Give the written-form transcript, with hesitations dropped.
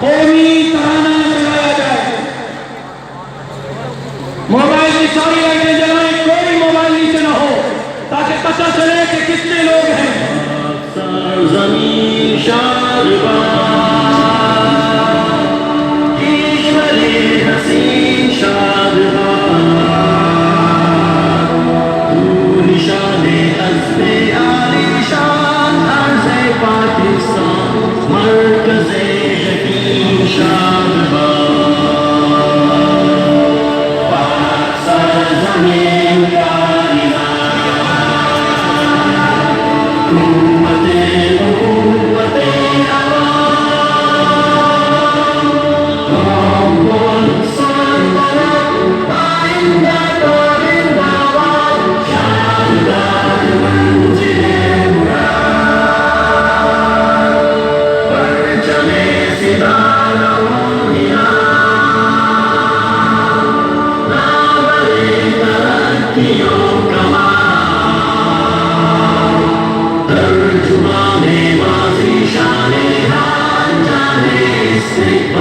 कौमी तराना चलाया जाए। मोबाइल की सारी लाइटें जलाएं, कोई मोबाइल नीचे न हो, ताकि पता चले कि कितने लोग हैं। जमीन शादबाद, ईश्वरी हसीन शादबाद, तू निशाने अज़्मे आलिशान अर्ज़े पाकिस्तान, मरकज़े यकीन शादबाद। पाक सरज़मीन का Say